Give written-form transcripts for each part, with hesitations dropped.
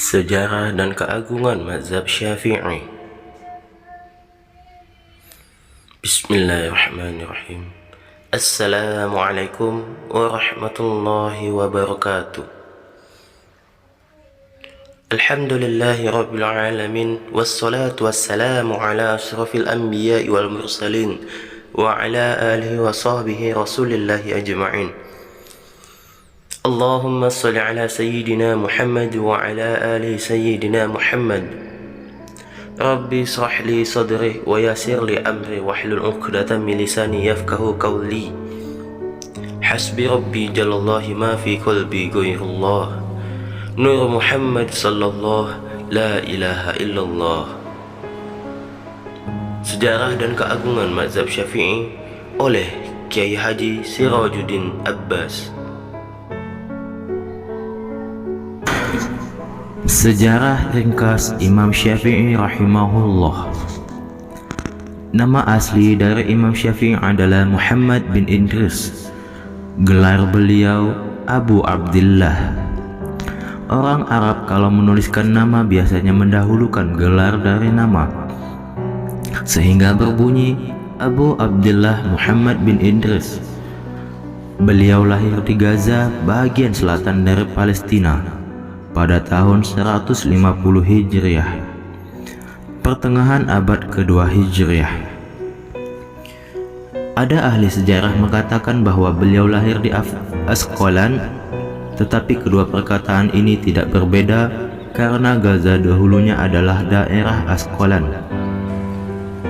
Sejarah dan keagungan mazhab Syafi'i. Bismillahirrahmanirrahim. Assalamualaikum warahmatullahi wabarakatuh. Alhamdulillahi rabbil alamin, wassalatu wassalamu ala ashrafil anbiya'i wal mursalin wa ala alihi wa sahbihi rasulillahi ajma'in. Allahumma salli ala sayyidina Muhammad wa ala ali sayyidina Muhammad. Rabbi israh li sadri wa yassir li amri wahlul 'uqdatam min lisani yafqahu qawli. Hasbi rabbi jalallahu ma fi qalbi ghairullah. Nur Muhammad sallallahu la ilaha illallah. Sejarah dan keagungan mazhab Syafi'i oleh Kiai Haji Sirajuddin Abbas. Sejarah ringkas Imam Syafi'i rahimahullah. Nama asli dari Imam Syafi'i adalah Muhammad bin Idris. Gelar beliau Abu Abdillah. Orang Arab kalau menuliskan nama biasanya mendahulukan gelar dari nama, sehingga berbunyi Abu Abdillah Muhammad bin Idris. Beliau lahir di Gaza, bagian selatan dari Palestina, pada tahun 150 Hijriah, pertengahan abad kedua Hijriah. Ada ahli sejarah mengatakan bahwa beliau lahir di Asqalan, tetapi kedua perkataan ini tidak berbeda karena Gaza dahulunya adalah daerah Asqalan.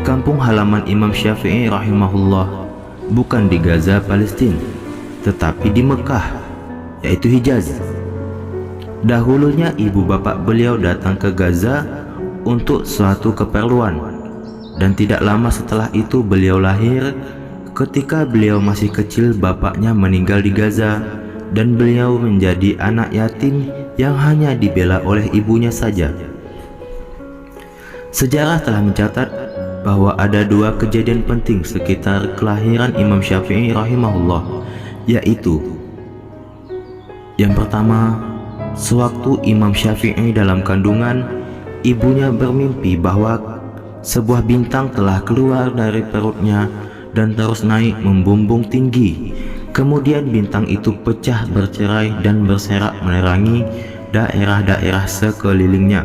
Kampung halaman Imam Syafi'i rahimahullah bukan di Gaza, Palestina, tetapi di Mekah, yaitu Hijaz. Dahulunya ibu bapak beliau datang ke Gaza untuk suatu keperluan, dan tidak lama setelah itu beliau lahir. Ketika beliau masih kecil, bapaknya meninggal di Gaza, dan beliau menjadi anak yatim yang hanya dibela oleh ibunya saja. Sejarah telah mencatat bahwa ada dua kejadian penting sekitar kelahiran Imam Syafi'i rahimahullah, yaitu yang pertama, sewaktu Imam Syafi'i dalam kandungan, ibunya bermimpi bahwa sebuah bintang telah keluar dari perutnya dan terus naik membumbung tinggi. Kemudian bintang itu pecah bercerai dan berserak menerangi daerah-daerah sekelilingnya.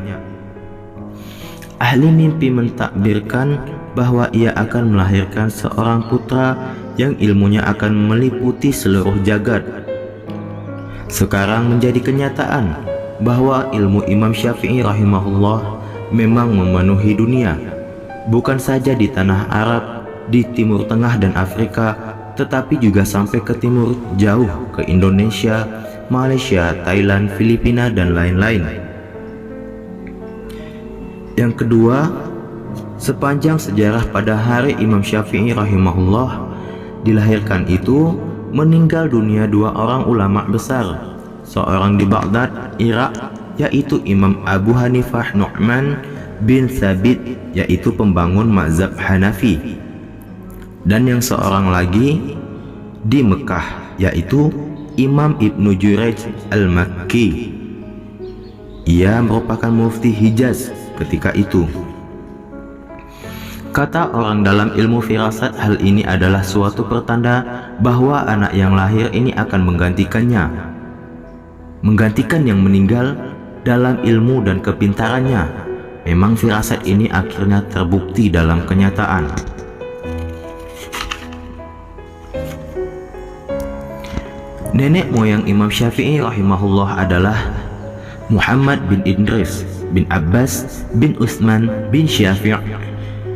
Ahli mimpi mentakbirkan bahwa ia akan melahirkan seorang putra yang ilmunya akan meliputi seluruh jagat. Sekarang menjadi kenyataan bahwa ilmu Imam Syafi'i rahimahullah memang memenuhi dunia, bukan saja di tanah Arab, di Timur Tengah dan Afrika, tetapi juga sampai ke timur jauh, ke Indonesia, Malaysia, Thailand, Filipina, dan lain-lain. Yang kedua, sepanjang sejarah pada hari Imam Syafi'i rahimahullah dilahirkan itu, meninggal dunia dua orang ulama besar, seorang di Baghdad, Irak, yaitu Imam Abu Hanifah Nu'man bin Thabit, yaitu pembangun mazhab Hanafi, dan yang seorang lagi di Mekah, yaitu Imam Ibnu Jurayj al-Makki. Ia merupakan mufti Hijaz ketika itu. Kata orang dalam ilmu firasat, hal ini adalah suatu pertanda bahwa anak yang lahir ini akan menggantikan yang meninggal dalam ilmu dan kepintarannya. Memang firasat ini akhirnya terbukti dalam kenyataan. Nenek moyang Imam Syafi'i rahimahullah adalah Muhammad bin Idris bin Abbas bin Utsman bin Syafi'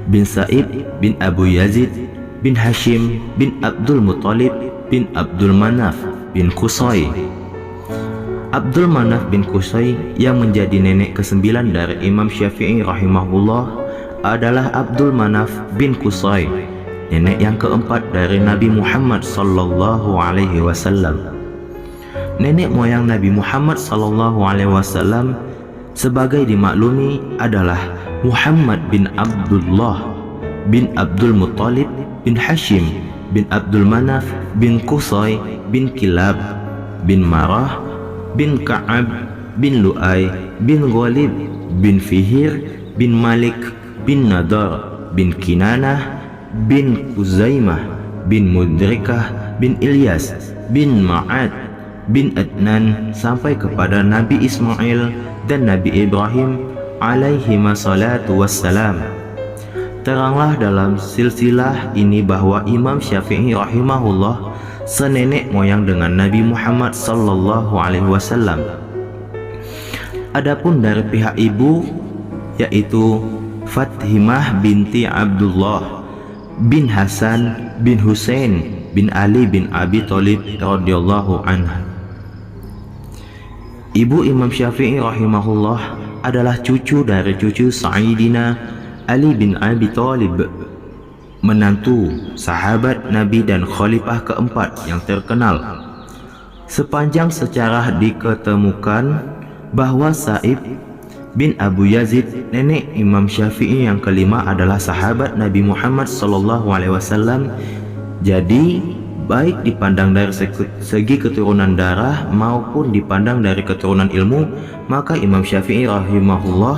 bin Sa'id bin Abu Yazid bin Hashim bin Abdul Muttalib bin Abdul Manaf bin Qusay. Abdul Manaf bin Qusay yang menjadi nenek ke-9 dari Imam Syafi'i rahimahullah adalah Abdul Manaf bin Qusay, nenek yang keempat dari Nabi Muhammad sallallahu alaihi wasallam. Nenek moyang Nabi Muhammad sallallahu alaihi wasallam sebagai dimaklumi adalah Muhammad bin Abdullah bin Abdul Muttalib bin Hashim bin Abdul Manaf bin Qusay bin Kilab bin Marah bin Ka'ab bin Lu'ay bin Ghalib bin Fihir bin Malik bin Nadar bin Kinanah bin Kuzaimah bin Mudrikah bin Ilyas bin Ma'ad bin Adnan sampai kepada Nabi Ismail dan Nabi Ibrahim alaihima salatu wassalam. Teranglah dalam silsilah ini bahwa Imam Syafi'i rahimahullah senenek moyang dengan Nabi Muhammad sallallahu alaihi wasallam. Adapun dari pihak ibu yaitu Fatimah binti Abdullah bin Hasan bin Husain bin Ali bin Abi Thalib radhiyallahu anhu. Ibu Imam Syafi'i rahimahullah adalah cucu dari cucu Sayyidina Ali bin Abi Thalib, menantu sahabat Nabi dan khalifah keempat yang terkenal. Sepanjang sejarah diketemukan bahwa Sa'ib bin Abu Yazid, nenek Imam Syafi'i yang kelima, adalah sahabat Nabi Muhammad SAW. Jadi baik dipandang dari segi keturunan darah maupun dipandang dari keturunan ilmu, maka Imam Syafi'i rahimahullah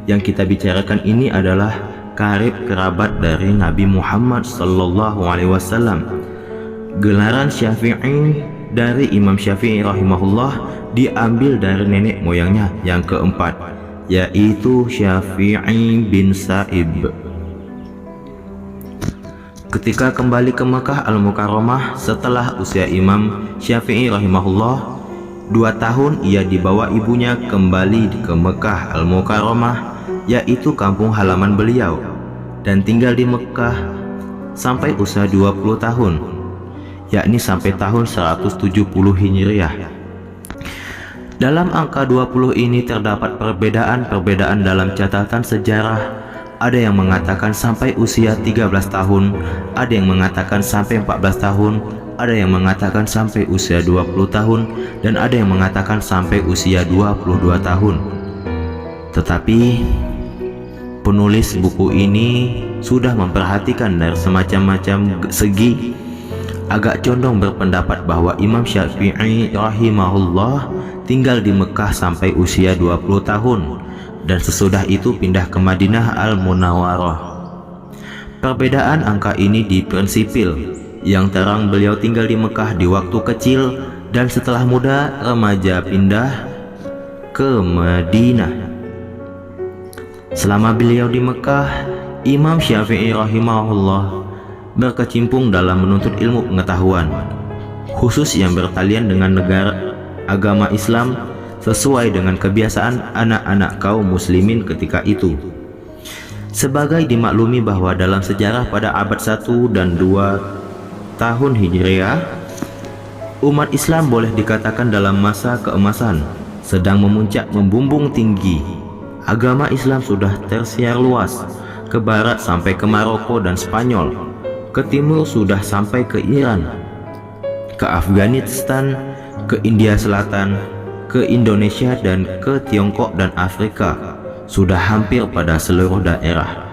yang kita bicarakan ini adalah karib kerabat dari Nabi Muhammad SAW. Gelaran Syafi'i dari Imam Syafi'i rahimahullah diambil dari nenek moyangnya yang keempat, yaitu Syafi'i bin Sa'ib. Ketika kembali ke Mekah Al-Mukarramah setelah usia Imam Syafi'i rahimahullah 2 tahun, ia dibawa ibunya kembali ke Mekah Al-Mukarramah, yaitu kampung halaman beliau, dan tinggal di Mekah sampai usia 20 tahun, yakni sampai tahun 170 Hijriah. Dalam angka 20 ini terdapat perbedaan dalam catatan sejarah. Ada yang mengatakan sampai usia 13 tahun, ada yang mengatakan sampai 14 tahun, ada yang mengatakan sampai usia 20 tahun, dan ada yang mengatakan sampai usia 22 tahun. Tetapi penulis buku ini sudah memperhatikan dari semacam-macam segi, agak condong berpendapat bahwa Imam Syafi'i rahimahullah tinggal di Mekah sampai usia 20 tahun dan sesudah itu pindah ke Madinah Al-Munawwarah. Perbedaan angka ini diprinsipil. Yang terang, beliau tinggal di Mekah di waktu kecil dan setelah muda remaja pindah ke Madinah. Selama beliau di Mekah, Imam Syafi'i rahimahullah berkecimpung dalam menuntut ilmu pengetahuan, khusus yang bertalian dengan negara agama Islam sesuai dengan kebiasaan anak-anak kaum muslimin ketika itu. Sebagai dimaklumi bahwa dalam sejarah pada abad 1 dan 2 tahun Hijriah, umat Islam boleh dikatakan dalam masa keemasan, sedang memuncak membumbung tinggi. Agama Islam sudah tersiar luas, ke barat sampai ke Maroko dan Spanyol, ke timur sudah sampai ke Iran, ke Afghanistan, ke India Selatan, ke Indonesia dan ke Tiongkok dan Afrika, sudah hampir pada seluruh daerah.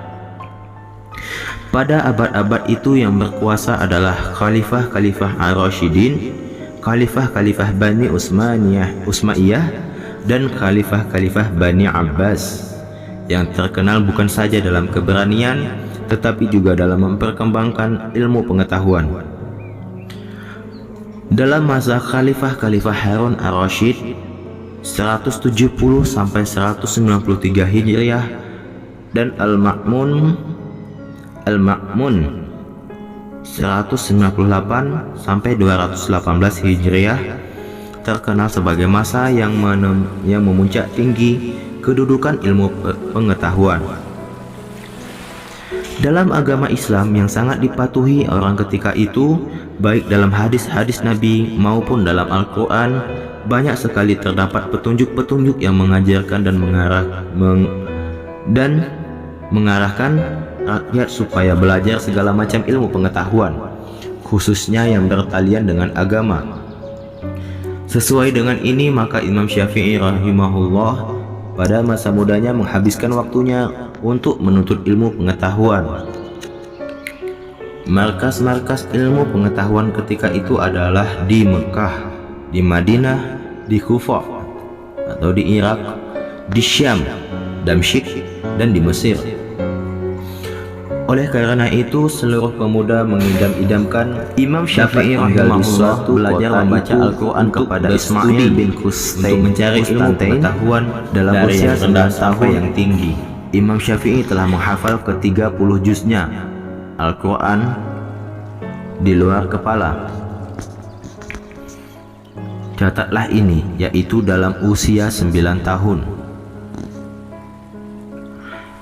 Pada abad-abad itu yang berkuasa adalah khalifah-khalifah Ar-Rasyidin, khalifah-khalifah Bani Utsmaniyah, dan khalifah-khalifah Bani Abbas, yang terkenal bukan saja dalam keberanian tetapi juga dalam memperkembangkan ilmu pengetahuan. Dalam masa khalifah-khalifah Harun Ar-Rasyid 170 sampai 193 Hijriah dan Al-Ma'mun 198 sampai 218 Hijriah terkenal sebagai masa yang memuncak tinggi kedudukan ilmu pengetahuan. Dalam agama Islam yang sangat dipatuhi orang ketika itu, baik dalam hadis-hadis Nabi maupun dalam Al-Quran, banyak sekali terdapat petunjuk-petunjuk yang mengajarkan dan mengarahkan rakyat supaya belajar segala macam ilmu pengetahuan, khususnya yang bertalian dengan agama. Sesuai dengan ini, maka Imam Syafi'i rahimahullah pada masa mudanya menghabiskan waktunya untuk menuntut ilmu pengetahuan. Markas-markas ilmu pengetahuan ketika itu adalah di Mekah, di Madinah, di Kufah, atau di Irak, di Syam, Damsyik, dan di Mesir. Oleh karena itu, seluruh pemuda mengidam-idamkan Imam Syafi'i rahimahullah belajar membaca Al-Quran kepada Ismail bin Kustain untuk mencari ilmu pengetahuan dalam usia 9 tahun yang tinggi. Imam Syafi'i telah menghafal ke-30 juznya Al-Quran di luar kepala. Catatlah ini, yaitu dalam usia 9 tahun.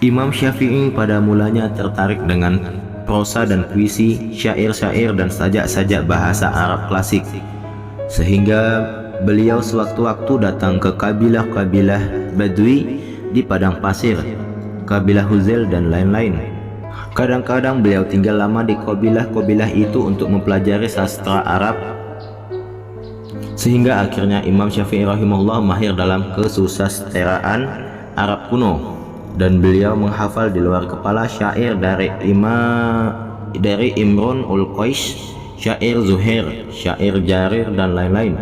Imam Syafi'i pada mulanya tertarik dengan prosa dan puisi, syair-syair dan sajak-sajak bahasa Arab klasik, sehingga beliau sewaktu-waktu datang ke kabilah-kabilah Badui di padang pasir, kabilah Huzail dan lain-lain. Kadang-kadang beliau tinggal lama di kabilah-kabilah itu untuk mempelajari sastra Arab, sehingga akhirnya Imam Syafi'i rahimahullah mahir dalam kesusasteraan Arab kuno, dan beliau menghafal di luar kepala syair dari Imrun ul-Qais, syair Zuhair, syair Jarir, dan lain-lain.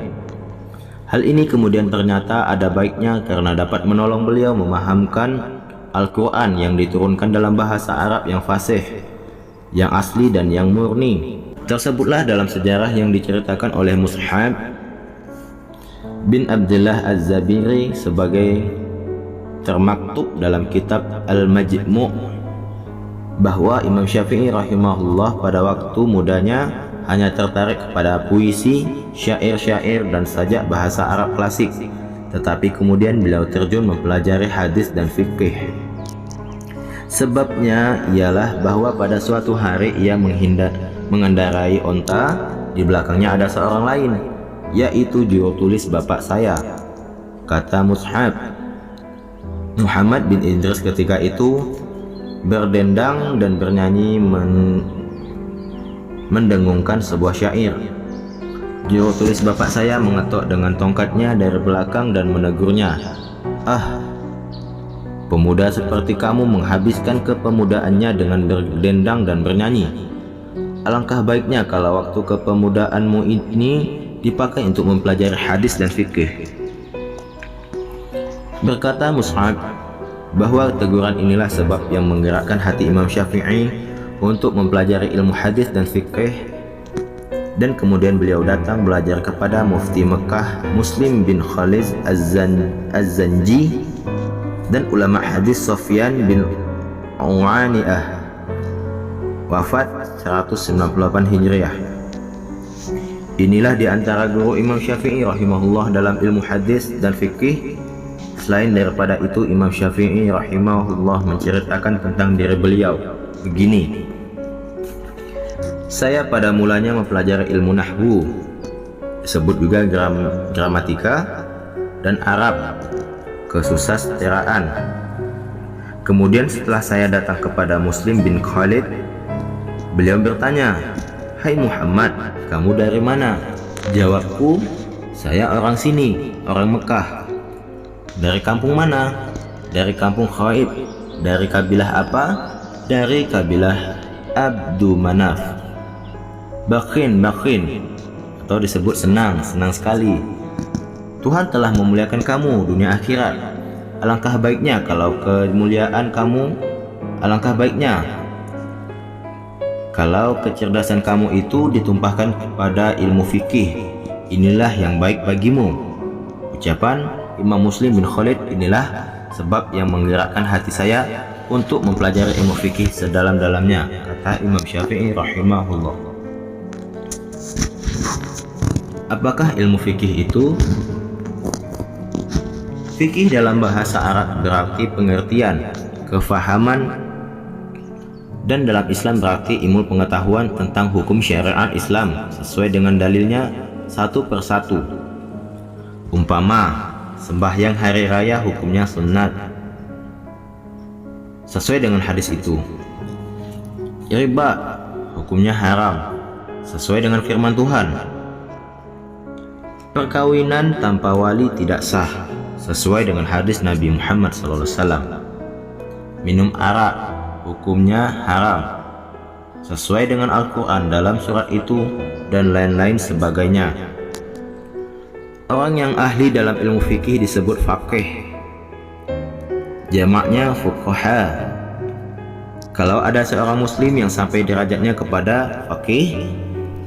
Hal ini kemudian ternyata ada baiknya karena dapat menolong beliau memahamkan Al-Quran yang diturunkan dalam bahasa Arab yang fasih, yang asli dan yang murni. Tersebutlah dalam sejarah yang diceritakan oleh Mus'hab bin Abdullah Az-Zabiri sebagai termaktub dalam kitab Al-Majmu' bahwa Imam Syafi'i rahimahullah pada waktu mudanya hanya tertarik kepada puisi, syair-syair dan sajak bahasa Arab klasik, tetapi kemudian beliau terjun mempelajari hadis dan fikih. Sebabnya ialah bahwa pada suatu hari ia mengendarai onta, di belakangnya ada seorang lain, yaitu juru tulis bapak saya. Kata Mus'hab, Muhammad bin Idris ketika itu berdendang dan bernyanyi mendengungkan sebuah syair. Juru tulis bapak saya mengetok dengan tongkatnya dari belakang dan menegurnya, "Ah, pemuda seperti kamu menghabiskan kepemudaannya dengan berdendang dan bernyanyi. Alangkah baiknya kalau waktu kepemudaanmu ini dipakai untuk mempelajari hadis dan fikih." Berkata Mus'hab bahwa teguran inilah sebab yang menggerakkan hati Imam Syafi'i untuk mempelajari ilmu hadis dan fikih, dan kemudian beliau datang belajar kepada mufti Mekah Muslim bin Khalid Az-Zanji dan ulama hadis Sufyan bin Uwaniyah, wafat 198 Hijriah. Inilah di antara guru Imam Syafi'i rahimahullah dalam ilmu hadis dan fikih. Selain daripada itu, Imam Syafi'i rahimahullah menceritakan tentang diri beliau begini: saya pada mulanya mempelajari ilmu nahwu, disebut juga gramatika, dan Arab, kesusasteraan. Kemudian setelah saya datang kepada Muslim bin Khalid, beliau bertanya, "Hai Muhammad, kamu dari mana?" Jawabku, "Saya orang sini, orang Mekah." "Dari kampung mana?" "Dari kampung Khaib." "Dari kabilah apa?" "Dari kabilah Abdu Manaf." Bakin atau disebut senang sekali. "Tuhan telah memuliakan kamu dunia akhirat. Alangkah baiknya kalau kecerdasan kamu itu ditumpahkan kepada ilmu fikih. Inilah yang baik bagimu." Ucapan Imam Muslim bin Khalid inilah sebab yang menggerakkan hati saya untuk mempelajari ilmu fikih sedalam-dalamnya, kata Imam Syafi'i rahimahullah. Apakah ilmu fikih itu? Fikih dalam bahasa Arab berarti pengertian, kefahaman, dan dalam Islam berarti ilmu pengetahuan tentang hukum syariat Islam sesuai dengan dalilnya satu persatu. Umpama sembahyang hari raya hukumnya sunat sesuai dengan hadis itu. Riba hukumnya haram sesuai dengan firman Tuhan. Perkawinan tanpa wali tidak sah sesuai dengan hadis Nabi Muhammad SAW. Minum arak hukumnya haram sesuai dengan Al-Quran dalam surat itu, dan lain-lain sebagainya. Orang yang ahli dalam ilmu fikih disebut faqih, jamaknya fuqaha. Kalau ada seorang muslim yang sampai derajatnya kepada faqih,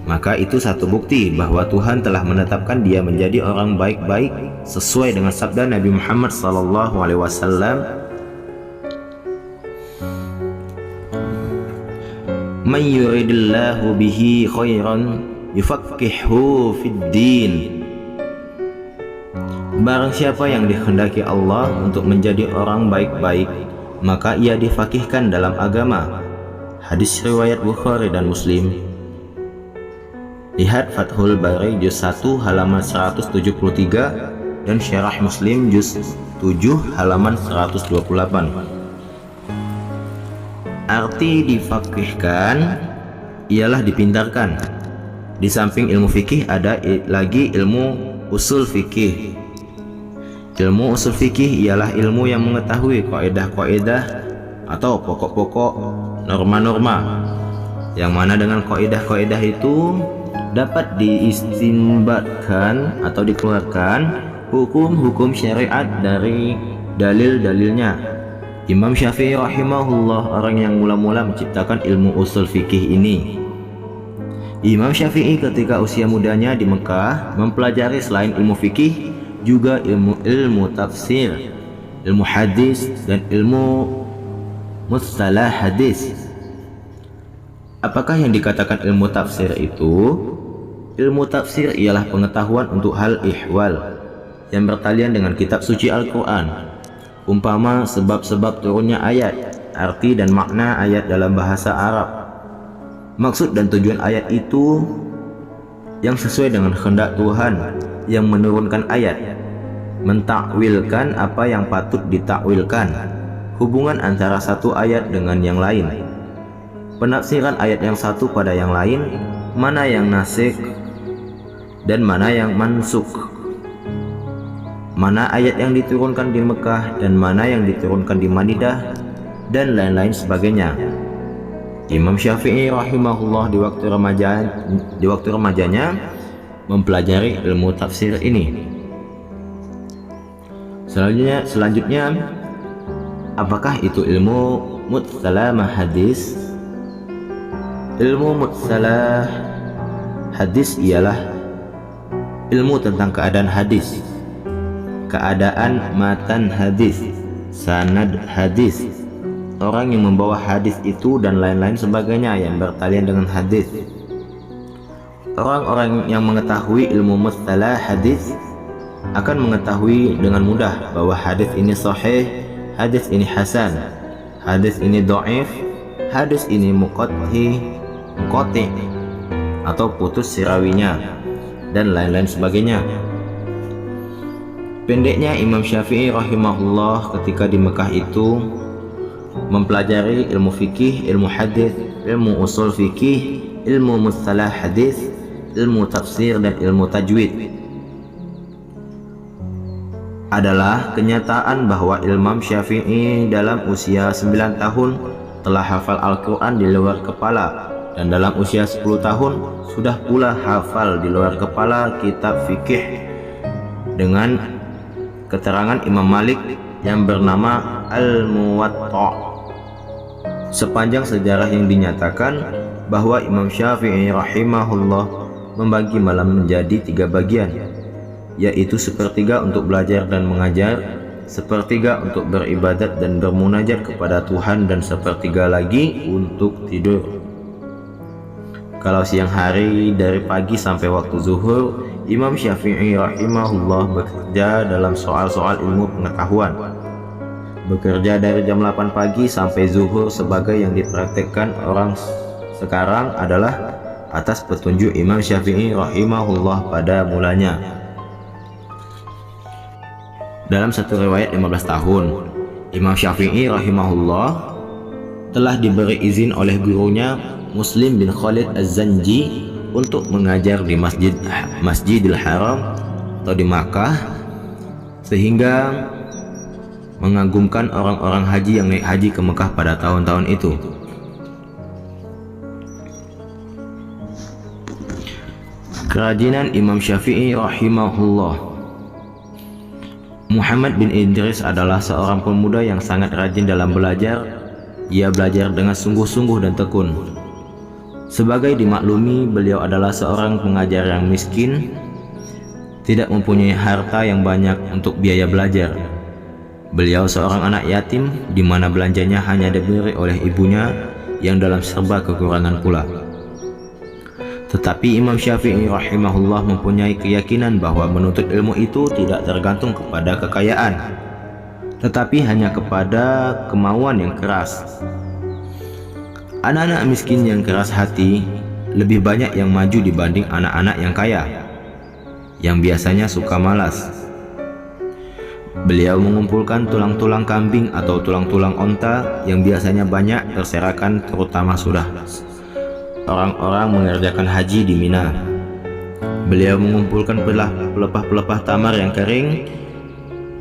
maka itu satu bukti bahwa Tuhan telah menetapkan dia menjadi orang baik-baik sesuai dengan sabda Nabi Muhammad SAW. Man yuridillahu bihi khairan yufaqqihhu fid din. Barang siapa yang dikehendaki Allah untuk menjadi orang baik-baik, maka ia difakihkan dalam agama. Hadis riwayat Bukhari dan Muslim. Lihat Fathul Bari juz 1 halaman 173 dan Syarah Muslim juz 7 halaman 128. Arti difakihkan ialah dipintarkan. Di samping ilmu fikih ada lagi ilmu usul fikih. Ilmu usul fikih ialah ilmu yang mengetahui kaidah-kaidah atau pokok-pokok norma-norma, yang mana dengan kaidah-kaidah itu dapat diistinbatkan atau dikeluarkan hukum-hukum syariat dari dalil-dalilnya. Imam Syafi'i rahimahullah orang yang mula-mula menciptakan ilmu usul fikih ini. Imam Syafi'i ketika usia mudanya di Mekah mempelajari selain ilmu fikih juga ilmu tafsir, ilmu hadis, dan ilmu mustalah hadis. Apakah yang dikatakan ilmu tafsir itu? Ilmu tafsir ialah pengetahuan untuk hal ihwal yang bertalian dengan kitab suci Al-Quran, umpama sebab-sebab turunnya ayat, arti dan makna ayat dalam bahasa Arab, maksud dan tujuan ayat itu yang sesuai dengan kehendak Tuhan yang menurunkan ayat, mentakwilkan apa yang patut ditakwilkan, hubungan antara satu ayat dengan yang lain, penafsiran ayat yang satu pada yang lain, mana yang nasikh dan mana yang mansukh, mana ayat yang diturunkan di Mekah dan mana yang diturunkan di Madinah, dan lain-lain sebagainya. Imam Syafi'i rahimahullah di waktu remajanya mempelajari ilmu tafsir ini. Selanjutnya, apakah itu ilmu mustalah hadis? Ilmu mustalah hadis ialah ilmu tentang keadaan hadis, keadaan matan hadis, sanad hadis, orang yang membawa hadis itu, dan lain-lain sebagainya yang bertalian dengan hadis. Orang-orang yang mengetahui ilmu mustalah hadis akan mengetahui dengan mudah bahwa hadis ini sahih, hadis ini hasan, hadis ini dhaif, hadis ini qati atau putus sirawinya, dan lain-lain sebagainya. Pendeknya, Imam Syafi'i rahimahullah ketika di Mekah itu mempelajari ilmu fikih, ilmu hadis, ilmu usul fikih, ilmu mustalah hadis, ilmu tafsir, dan ilmu tajwid. Adalah kenyataan bahwa Imam Syafi'i dalam usia 9 tahun telah hafal Al-Quran di luar kepala, dan dalam usia 10 tahun sudah pula hafal di luar kepala kitab fikih dengan keterangan Imam Malik yang bernama Al-Muwatta. Sepanjang sejarah yang dinyatakan bahwa Imam Syafi'i rahimahullah membagi malam menjadi 3 bagian, yaitu sepertiga untuk belajar dan mengajar, sepertiga untuk beribadat dan bermunajat kepada Tuhan, dan sepertiga lagi untuk tidur. Kalau siang hari dari pagi sampai waktu zuhur, Imam Syafi'i rahimahullah bekerja dalam soal-soal ilmu pengetahuan. Bekerja dari jam 8 pagi sampai zuhur sebagai yang dipraktekkan orang sekarang adalah atas petunjuk Imam Syafi'i rahimahullah pada mulanya. Dalam satu riwayat 15 tahun, Imam Syafi'i rahimahullah telah diberi izin oleh gurunya Muslim bin Khalid Az-Zanji untuk mengajar di Masjidil Haram atau di Makkah, sehingga mengagumkan orang-orang haji yang naik haji ke Mekah pada tahun-tahun itu. Kerajinan Imam Syafi'i rahimahullah. Muhammad bin Idris adalah seorang pemuda yang sangat rajin dalam belajar. Ia belajar dengan sungguh-sungguh dan tekun. Sebagai dimaklumi, beliau adalah seorang pengajar yang miskin, tidak mempunyai harta yang banyak untuk biaya belajar. Beliau seorang anak yatim, di mana belanjanya hanya diberi oleh ibunya yang dalam serba kekurangan pula. Tetapi Imam Syafi'i rahimahullah mempunyai keyakinan bahwa menuntut ilmu itu tidak tergantung kepada kekayaan, tetapi hanya kepada kemauan yang keras. Anak-anak miskin yang keras hati lebih banyak yang maju dibanding anak-anak yang kaya, yang biasanya suka malas. Beliau mengumpulkan tulang-tulang kambing atau tulang-tulang onta yang biasanya banyak berserakan, terutama sudah orang-orang mengerjakan haji di Mina. Beliau mengumpulkan pelepah-pelepah tamar yang kering.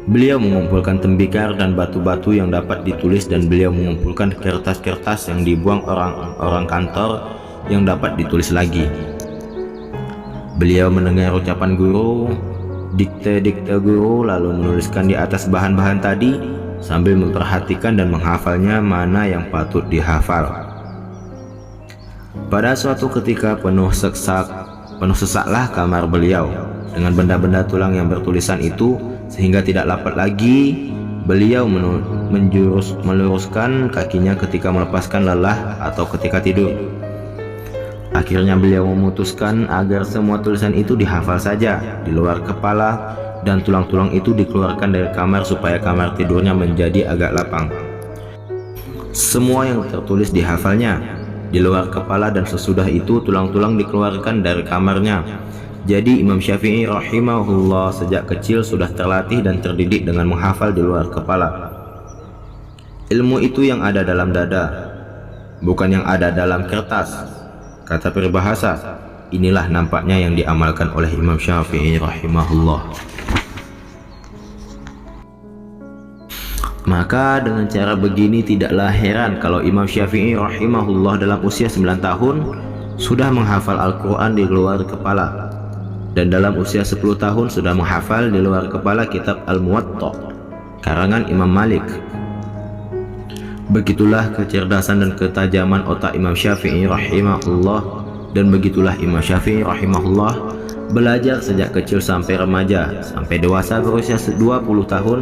Beliau mengumpulkan tembikar dan batu-batu yang dapat ditulis, dan beliau mengumpulkan kertas-kertas yang dibuang orang-orang kantor yang dapat ditulis lagi. Beliau mendengar ucapan guru, dikte-dikte guru, lalu menuliskan di atas bahan-bahan tadi sambil memperhatikan dan menghafalnya mana yang patut dihafal. Pada suatu ketika penuh sesaklah kamar beliau dengan benda-benda tulang yang bertulisan itu, sehingga tidak dapat lagi beliau meluruskan kakinya ketika melepaskan lelah atau ketika tidur. Akhirnya beliau memutuskan agar semua tulisan itu dihafal saja di luar kepala, dan tulang-tulang itu dikeluarkan dari kamar supaya kamar tidurnya menjadi agak lapang. Semua yang tertulis dihafalnya di luar kepala, dan sesudah itu tulang-tulang dikeluarkan dari kamarnya. Jadi Imam Syafi'i rahimahullah sejak kecil sudah terlatih dan terdidik dengan menghafal di luar kepala. Ilmu itu yang ada dalam dada, bukan yang ada dalam kertas. Kata peribahasa, inilah nampaknya yang diamalkan oleh Imam Syafi'i rahimahullah. Maka dengan cara begini tidaklah heran kalau Imam Syafi'i rahimahullah dalam usia 9 tahun sudah menghafal Al-Quran di luar kepala, dan dalam usia 10 tahun sudah menghafal di luar kepala kitab Al-Muwatta karangan Imam Malik. Begitulah kecerdasan dan ketajaman otak Imam Syafi'i rahimahullah, dan begitulah Imam Syafi'i rahimahullah belajar sejak kecil sampai remaja, sampai dewasa berusia 20 tahun,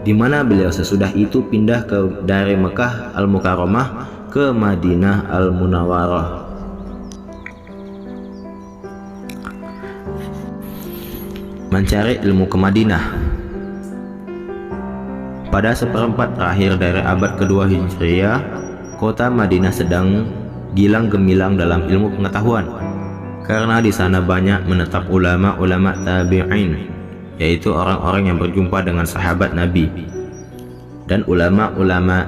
di mana beliau sesudah itu pindah dari Mekah Al-Mukarramah ke Madinah Al-Munawwarah. Mencari ilmu ke Madinah. Pada seperempat terakhir dari abad kedua Hijriah, kota Madinah sedang gilang gemilang dalam ilmu pengetahuan, karena di sana banyak menetap ulama-ulama tabi'in, yaitu orang-orang yang berjumpa dengan sahabat Nabi, dan ulama-ulama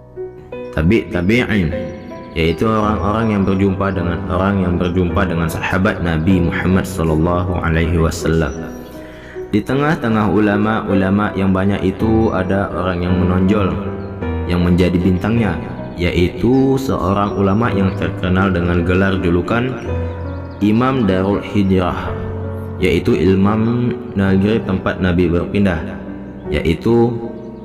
tabi'in, yaitu orang-orang yang berjumpa dengan sahabat Nabi Muhammad sallallahu alaihi wasallam. Di tengah-tengah ulama-ulama yang banyak itu ada orang yang menonjol, yang menjadi bintangnya, yaitu seorang ulama yang terkenal dengan gelar julukan Imam Darul Hijrah, yaitu imam negeri tempat Nabi berpindah, yaitu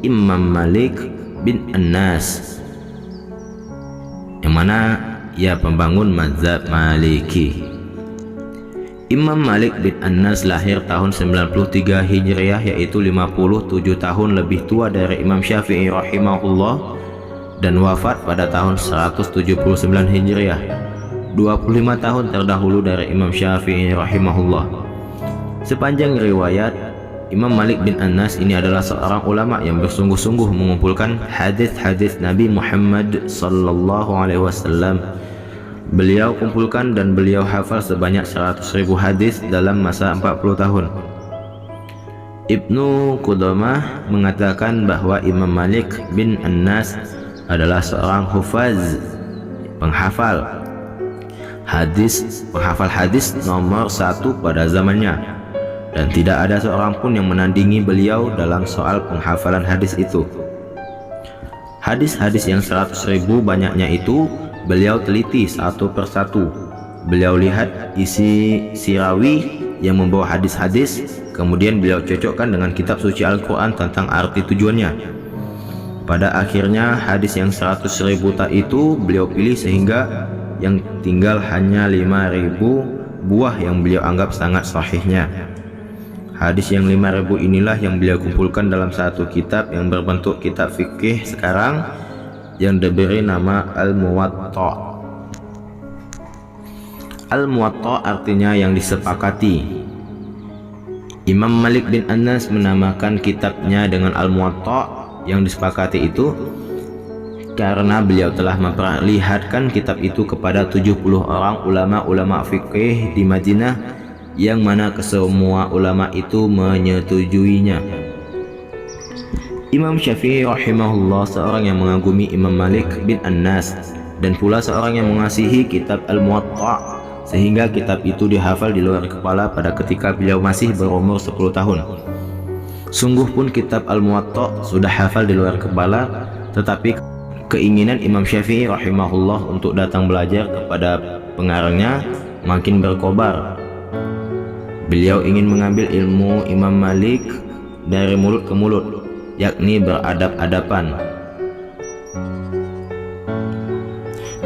Imam Malik bin Anas, yang mana ia pembangun mazhab Maliki. Imam Malik bin Anas lahir tahun 93 Hijriah, yaitu 57 tahun lebih tua dari Imam Syafi'i rahimahullah, dan wafat pada tahun 179 Hijriah, 25 tahun terdahulu dari Imam Syafi'i rahimahullah. Sepanjang riwayat, Imam Malik bin Anas ini adalah seorang ulama yang bersungguh-sungguh mengumpulkan hadis-hadis Nabi Muhammad sallallahu alaihi wasallam. Beliau kumpulkan dan beliau hafal sebanyak 100.000 hadis dalam masa 40 tahun. Ibnu Qudamah mengatakan bahwa Imam Malik bin Anas adalah seorang hufaz, penghafal hadis nomor 1 pada zamannya, dan tidak ada seorang pun yang menandingi beliau dalam soal penghafalan hadis itu. Hadis-hadis yang 100.000 banyaknya itu beliau teliti satu persatu. Beliau lihat isi si rawi yang membawa hadis-hadis, Kemudian beliau cocokkan dengan kitab suci Al-Quran tentang arti tujuannya. Pada akhirnya hadis yang 100.000 tak itu beliau pilih sehingga yang tinggal hanya 5.000 buah yang beliau anggap sangat sahihnya. Hadis yang 5.000 inilah yang beliau kumpulkan dalam satu kitab yang berbentuk kitab fikih sekarang yang diberi nama Al-Muwatta. Al-Muwatta artinya yang disepakati. Imam Malik bin Anas menamakan kitabnya dengan Al-Muwatta yang disepakati itu karena beliau telah memperlihatkan kitab itu kepada 70 orang ulama-ulama fikih di Madinah yang mana kesemua ulama itu menyetujuinya. Imam Syafi'i rahimahullah seorang yang mengagumi Imam Malik bin Anas dan pula seorang yang mengasihi kitab Al-Muwatta sehingga kitab itu dihafal di luar kepala pada ketika beliau masih berumur 10 tahun. Sungguh pun kitab Al-Muwatta sudah hafal di luar kepala, tetapi keinginan Imam Syafi'i rahimahullah untuk datang belajar kepada pengarangnya makin berkobar. Beliau ingin mengambil ilmu Imam Malik dari mulut ke mulut, yakni beradab-adaban.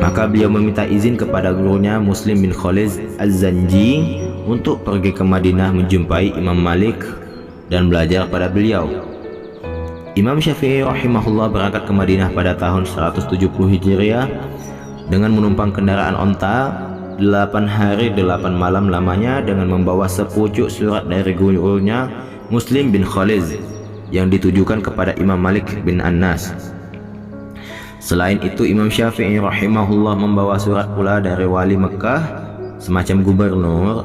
Maka beliau meminta izin kepada gurunya Muslim bin Khalid Az-Zanji untuk pergi ke Madinah menjumpai Imam Malik dan belajar pada beliau. Imam Syafi'i rahimahullah berangkat ke Madinah pada tahun 170 Hijriah dengan menumpang kendaraan onta 8 hari 8 malam lamanya dengan membawa sepucuk surat dari gurunya Muslim bin Khalid yang ditujukan kepada Imam Malik bin Anas. Selain itu Imam Syafi'i rahimahullah membawa surat pula dari wali Mekah semacam gubernur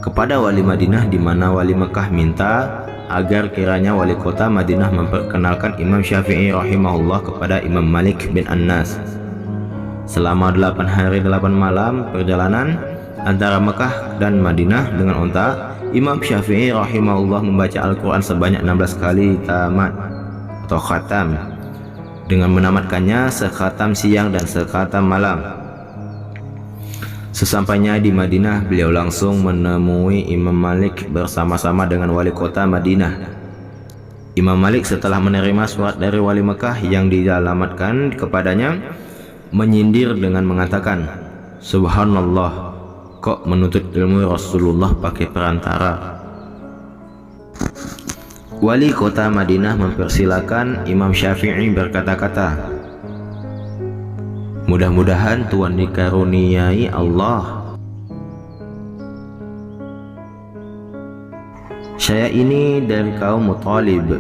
kepada wali Madinah, di mana wali Mekah minta agar kiranya wali kota Madinah memperkenalkan Imam Syafi'i rahimahullah kepada Imam Malik bin Anas. Selama 8 hari 8 malam perjalanan antara Mekah dan Madinah dengan unta, Imam Syafi'i rahimahullah membaca Al-Quran sebanyak 16 kali tamat atau khatam, dengan menamatkannya sekhatam siang dan sekhatam malam. Sesampainya di Madinah, beliau langsung menemui Imam Malik bersama-sama dengan wali kota Madinah. Imam Malik setelah menerima surat dari wali Mekah yang dialamatkan kepadanya, menyindir dengan mengatakan, "Subhanallah, kok menuntut ilmu Rasulullah pakai perantara?" Wali kota Madinah mempersilakan Imam Syafi'i berkata-kata, "Mudah-mudahan Tuhan dikaruniai Allah. Saya ini dari kaum Muthalib,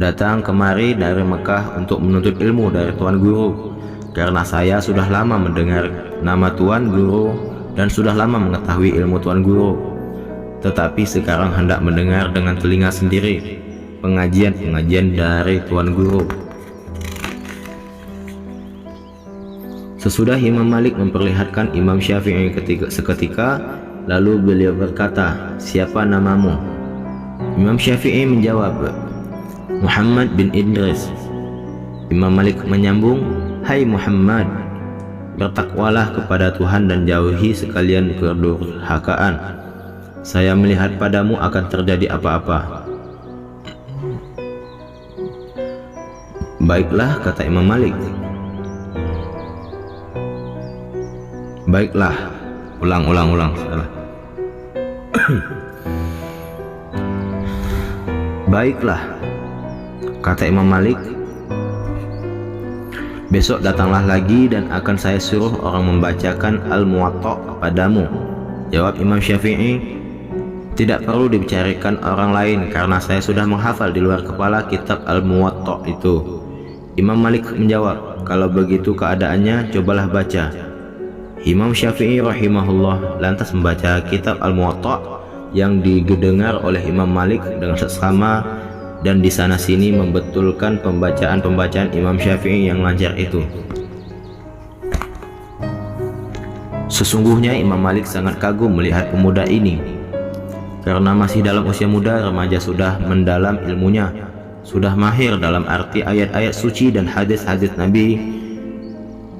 datang kemari dari Mekah untuk menuntut ilmu dari Tuan Guru, karena saya sudah lama mendengar nama Tuan Guru dan sudah lama mengetahui ilmu Tuan Guru. Tetapi sekarang hendak mendengar dengan telinga sendiri pengajian-pengajian dari Tuan Guru." Sesudah Imam Malik memperlihatkan Imam Syafi'i seketika, lalu beliau berkata, "Siapa namamu?" Imam Syafi'i menjawab, "Muhammad bin Idris." Imam Malik menyambung, "Hai Muhammad, bertakwalah kepada Tuhan dan jauhi sekalian kedurhakaan. Saya melihat padamu akan terjadi apa-apa." "Baiklah," kata Imam Malik. "Baiklah." Ulang salah. "Baiklah," kata Imam Malik. "Besok datanglah lagi dan akan saya suruh orang membacakan Al-Muwatta kepadamu." Jawab Imam Syafi'i, "Tidak perlu dibicarakan orang lain karena saya sudah menghafal di luar kepala kitab Al-Muwatta itu." Imam Malik menjawab, "Kalau begitu keadaannya, cobalah baca." Imam Syafi'i rahimahullah lantas membaca kitab Al-Muwatta yang didengar oleh Imam Malik dengan seksama, dan di sana sini membetulkan pembacaan Imam Syafi'i yang lancar itu. Sesungguhnya Imam Malik sangat kagum melihat pemuda ini, karena masih dalam usia muda remaja sudah mendalam ilmunya, sudah mahir dalam arti ayat-ayat suci dan hadis-hadis Nabi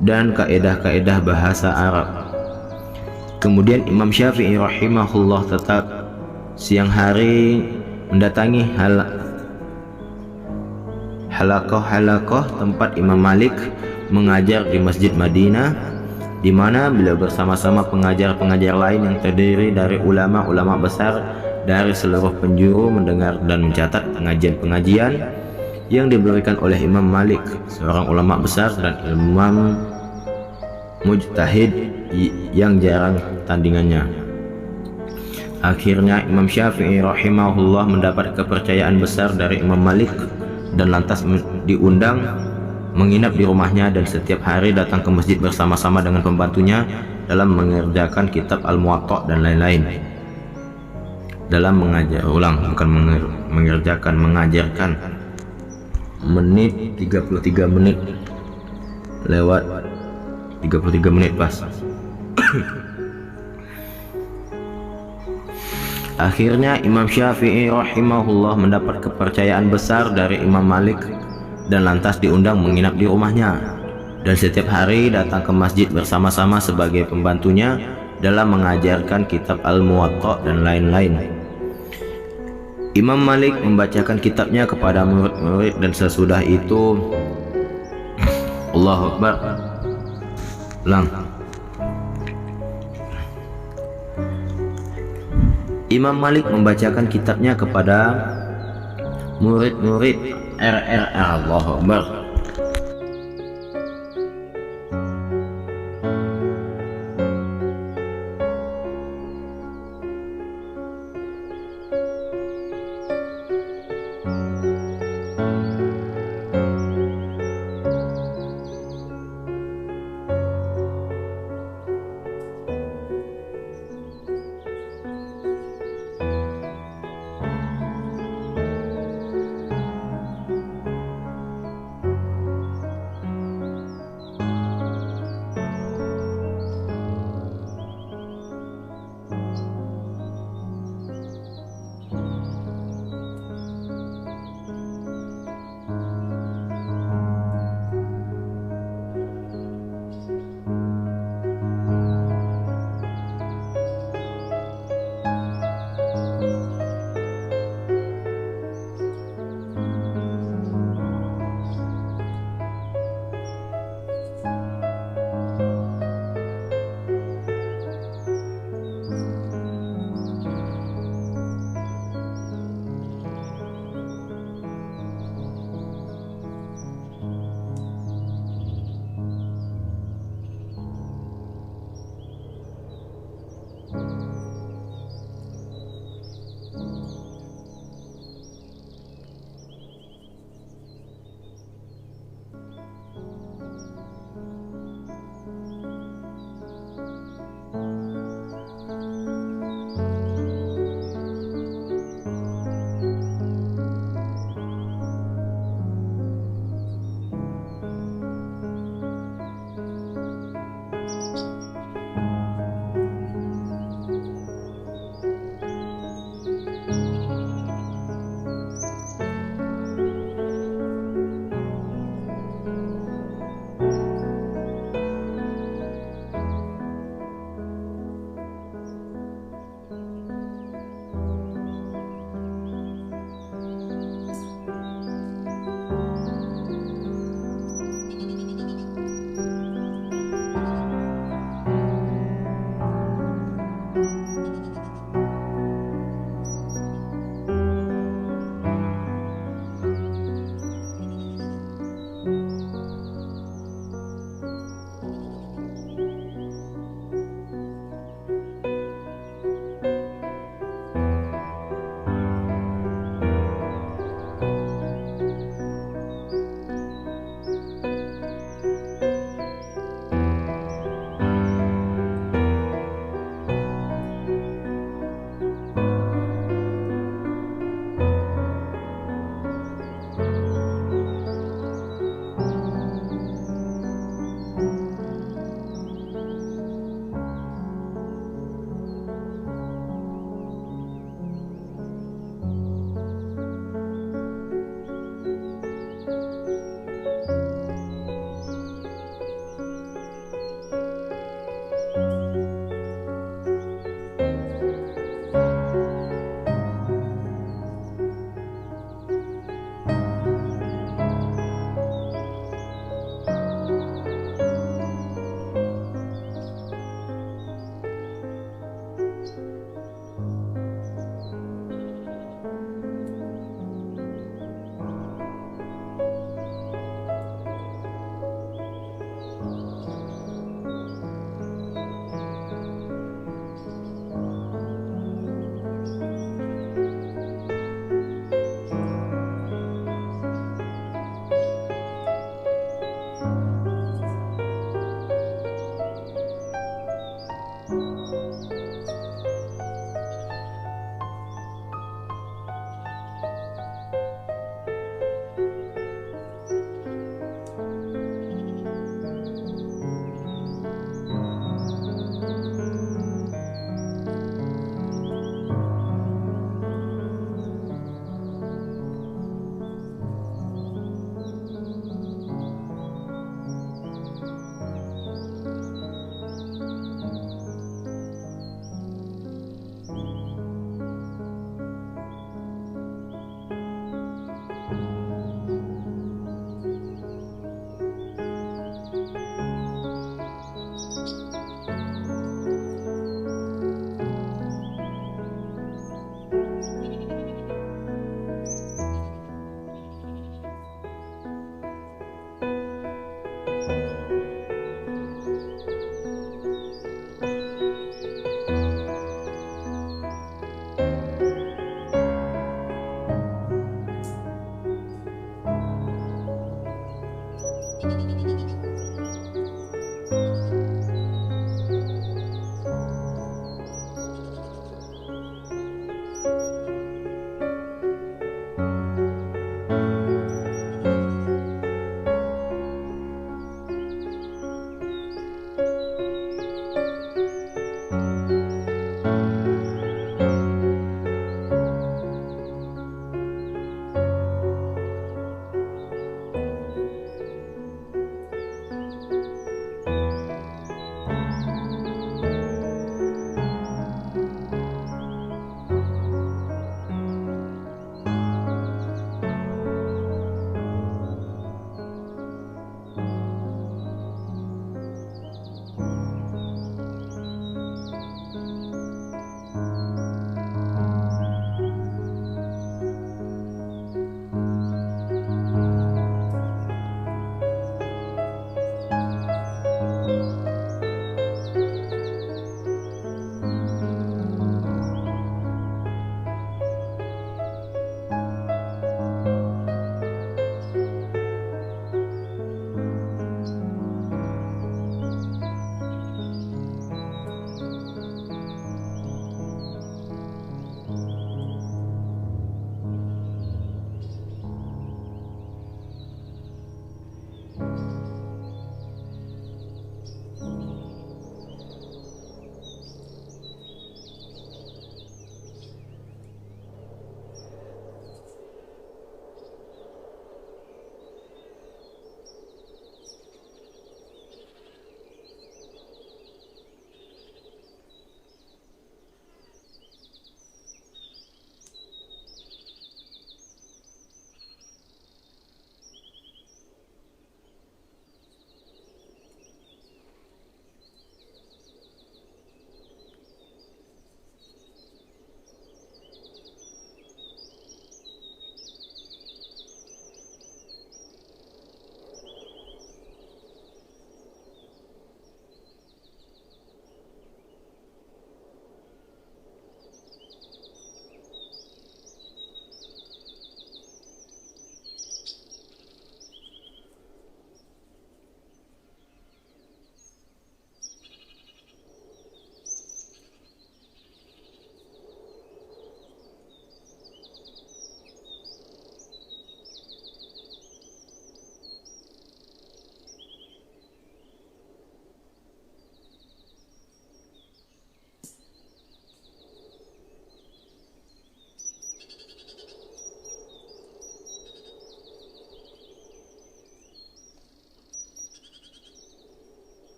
dan kaedah-kaedah bahasa Arab. Kemudian Imam Syafi'i rahimahullah tetap siang hari mendatangi halakoh tempat Imam Malik mengajar di Masjid Madinah, di mana beliau bersama-sama pengajar-pengajar lain yang terdiri dari ulama-ulama besar dari seluruh penjuru mendengar dan mencatat pengajian-pengajian yang diberikan oleh Imam Malik, seorang ulama besar dan imam mujtahid yang jarang tandingannya. Akhirnya Imam Syafi'i rahimahullah mendapat kepercayaan besar dari Imam Malik dan lantas diundang menginap di rumahnya dan setiap hari datang ke masjid bersama-sama dengan pembantunya dalam mengerjakan kitab Al-Muwatta dan lain-lain. Dalam mengajarkan menit 33 menit lewat 33 menit pas. Akhirnya Imam Syafi'i rahimahullah mendapat kepercayaan besar dari Imam Malik dan lantas diundang menginap di rumahnya dan setiap hari datang ke masjid bersama-sama sebagai pembantunya dalam mengajarkan kitab Al-Muwatta dan lain-lain. Imam Malik membacakan kitabnya kepada murid-murid dan sesudah itu Allahu Akbar. Imam Malik membacakan kitabnya kepada murid-murid Allahu Akbar.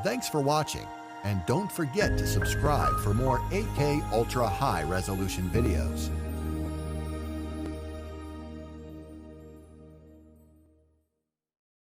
Thanks for watching, and don't forget to subscribe for more 8K Ultra High Resolution videos.